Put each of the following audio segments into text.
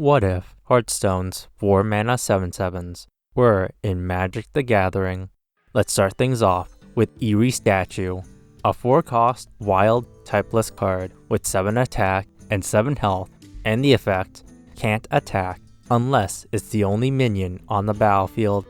What if Hearthstone's 4 mana 7/7s were in Magic the Gathering? Let's start things off with Eerie Statue, a 4-cost wild typeless card with 7 attack and 7 health, and the effect can't attack unless it's the only minion on the battlefield.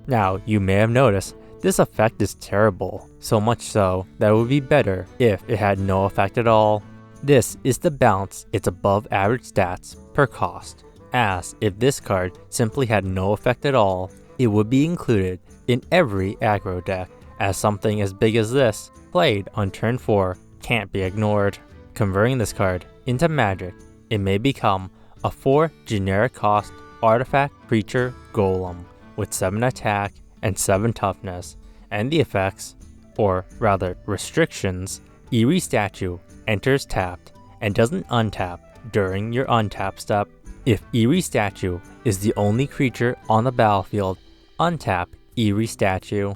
Now, you may have noticed this effect is terrible, so much so that it would be better if it had no effect at all. This is to balance its above average stats per cost, as if this card simply had no effect at all, it would be included in every aggro deck, as something as big as this, played on turn 4, can't be ignored. Converting this card into Magic, it may become a 4 generic cost artifact creature golem with 7 attack and 7 toughness, and the effects, or rather restrictions, Eerie Statue enters tapped and doesn't untap during your untap step. If Eerie Statue is the only creature on the battlefield, untap Eerie Statue.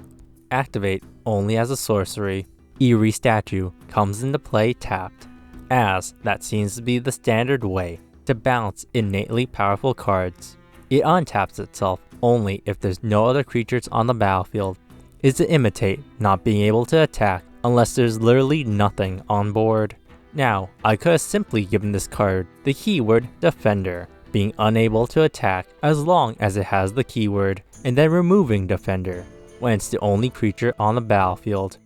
Activate only as a sorcery. Eerie Statue comes into play tapped, as that seems to be the standard way to balance innately powerful cards. It untaps itself only if there's no other creatures on the battlefield, is to imitate not being able to attack unless there's literally nothing on board. Now, I could have simply given this card the keyword Defender, being unable to attack as long as it has the keyword, and then removing Defender when it's the only creature on the battlefield.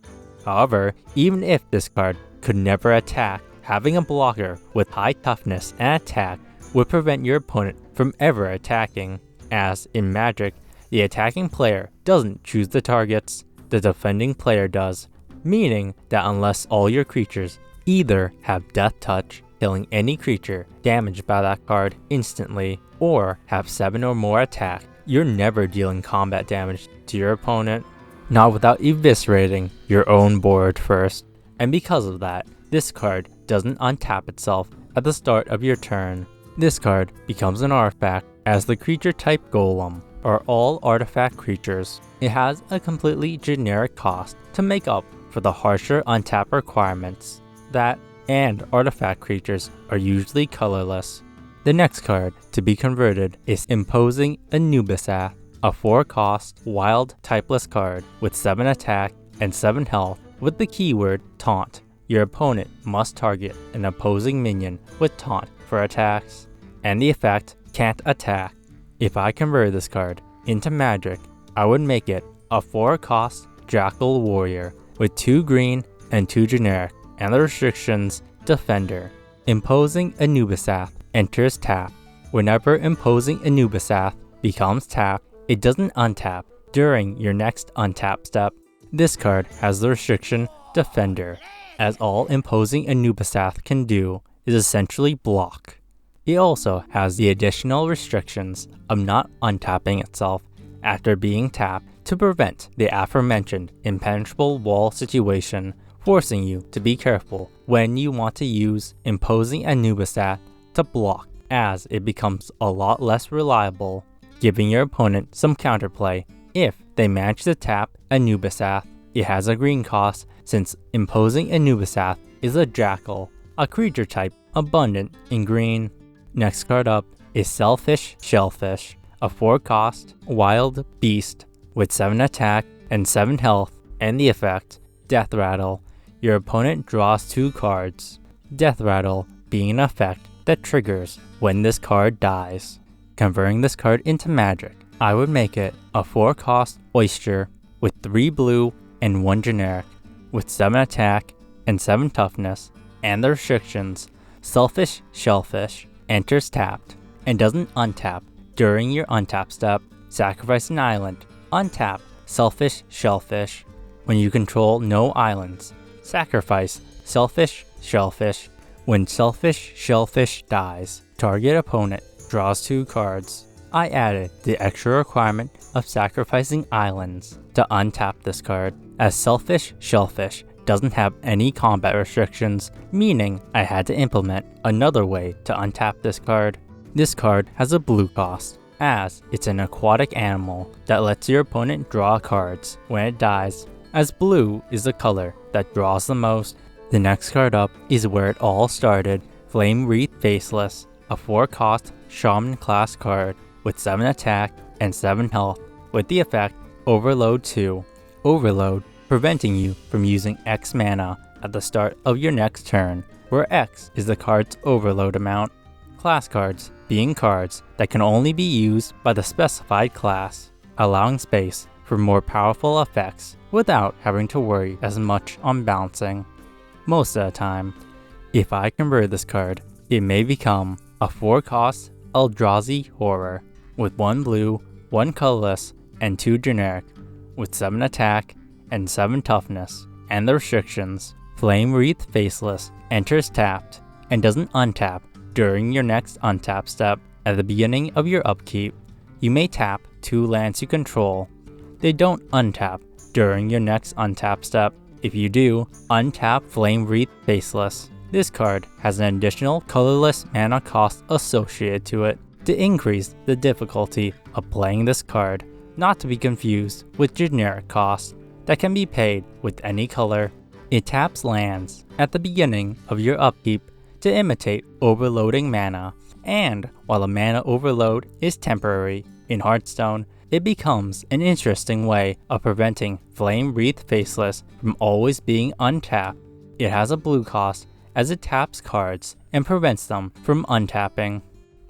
However, even if this card could never attack, having a blocker with high toughness and attack would prevent your opponent from ever attacking, as in Magic, the attacking player doesn't choose the targets, the defending player does, meaning that unless all your creatures either have Death Touch, killing any creature damaged by that card instantly, or have 7 or more attack, you're never dealing combat damage to your opponent, not without eviscerating your own board first. And because of that, this card doesn't untap itself at the start of your turn. This card becomes an artifact as the creature type Golem, are all artifact creatures. It has a completely generic cost to make up for the harsher untap requirements. That and artifact creatures are usually colorless. The next card to be converted is Imposing Anubisath, a 4-cost wild typeless card with 7 attack and 7 health with the keyword Taunt. Your opponent must target an opposing minion with Taunt for attacks, and the effect can't attack. If I convert this card into Magic, I would make it a 4-cost Jackal Warrior with 2 green and 2 generic, and the restrictions Defender. Imposing Anubisath enters tap. Whenever Imposing Anubisath becomes tap, it doesn't untap during your next untap step. This card has the restriction Defender, as all Imposing Anubisath can do is essentially block. It also has the additional restrictions of not untapping itself after being tapped to prevent the aforementioned impenetrable wall situation, forcing you to be careful when you want to use Imposing Anubisath to block, as it becomes a lot less reliable, giving your opponent some counterplay if they manage to tap Anubisath. It has a green cost since Imposing Anubisath is a Jackal, a creature type abundant in green. Next card up is Selfish Shellfish, a 4-cost wild beast with 7 attack and 7 health, and the effect Death Rattle. Your opponent draws 2 cards, Death Rattle being an effect that triggers when this card dies. Converting this card into Magic, I would make it a 4-cost Oyster with 3 blue and 1 generic, with 7 attack and 7 toughness, and the restrictions Selfish Shellfish enters tapped and doesn't untap during your untap step. Sacrifice an island, untap Selfish Shellfish. When you control no islands, sacrifice Selfish Shellfish. When Selfish Shellfish dies, target opponent draws 2 cards. I added the extra requirement of sacrificing islands to untap this card, as Selfish Shellfish doesn't have any combat restrictions, meaning I had to implement another way to untap this card. This card has a blue cost, as it's an aquatic animal that lets your opponent draw cards when it dies, as blue is the color that draws the most. The next card up is where it all started, Flame Wreath Faceless, a 4-cost Shaman class card with 7 attack and 7 health with the effect Overload 2. Overload, preventing you from using X mana at the start of your next turn, where X is the card's overload amount. Class cards being cards that can only be used by the specified class, allowing space for more powerful effects without having to worry as much on bouncing. Most of the time, if I convert this card, it may become a 4-cost Eldrazi Horror with 1 blue, 1 colorless, and 2 generic, with 7 attack and 7 toughness, and the restrictions. Flame Wreath Faceless enters tapped and doesn't untap during your next untap step. At the beginning of your upkeep, you may tap 2 lands you control. They don't untap during your next untap step. If you do, untap Flame Wreath Faceless. This card has an additional colorless mana cost associated to it to increase the difficulty of playing this card, not to be confused with generic costs that can be paid with any color. It taps lands at the beginning of your upkeep to imitate overloading mana, and while a mana overload is temporary in Hearthstone, it becomes an interesting way of preventing Flame Wreath Faceless from always being untapped. It has a blue cost as it taps cards and prevents them from untapping.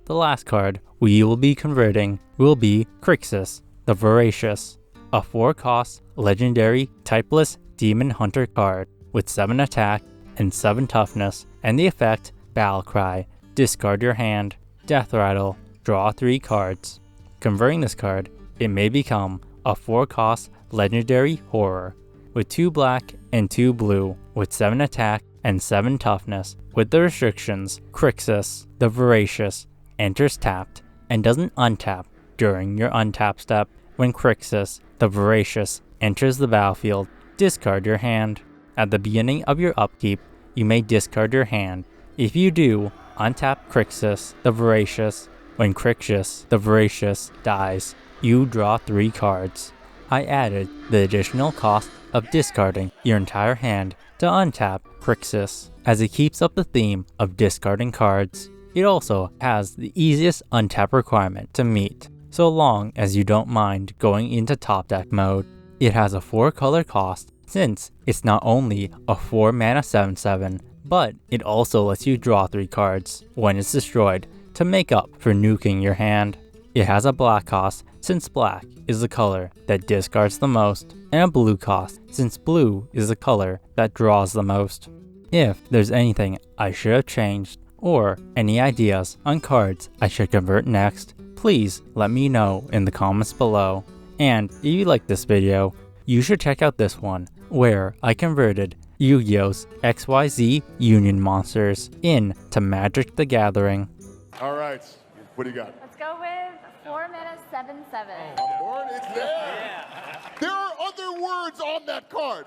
The last card we will be converting will be Crixus the Voracious, a 4-cost legendary typeless demon hunter card with 7 attack and 7 toughness, and the effect Battle Cry. Discard your hand, Death Rattle, draw 3 cards. Converting this card, it may become a 4-cost legendary horror with 2 black and 2 blue with 7 attack and 7 toughness, with the restrictions Crixus the Voracious enters tapped and doesn't untap during your untap step. When Crixus the Voracious enters the battlefield, discard your hand. At the beginning of your upkeep, you may discard your hand. If you do, untap Crixus the Voracious. When Crixus the Voracious dies, you draw 3 cards. I added the additional cost of discarding your entire hand to untap Crixus, as it keeps up the theme of discarding cards. It also has the easiest untap requirement to meet, so long as you don't mind going into top deck mode. It has a 4-color cost, since it's not only a 4-mana 7/7, but it also lets you draw 3 cards when it's destroyed to make up for nuking your hand. It has a black cost, since black is the color that discards the most, and a blue cost, since blue is the color that draws the most. If there's anything I should have changed, or any ideas on cards I should convert next, please let me know in the comments below. And if you like this video, you should check out this one, where I converted Yu-Gi-Oh's XYZ Union monsters into Magic the Gathering. All right, what do you got? Let's go with 4 mana 7/7. On board, it's there. Yeah. There are other words on that card.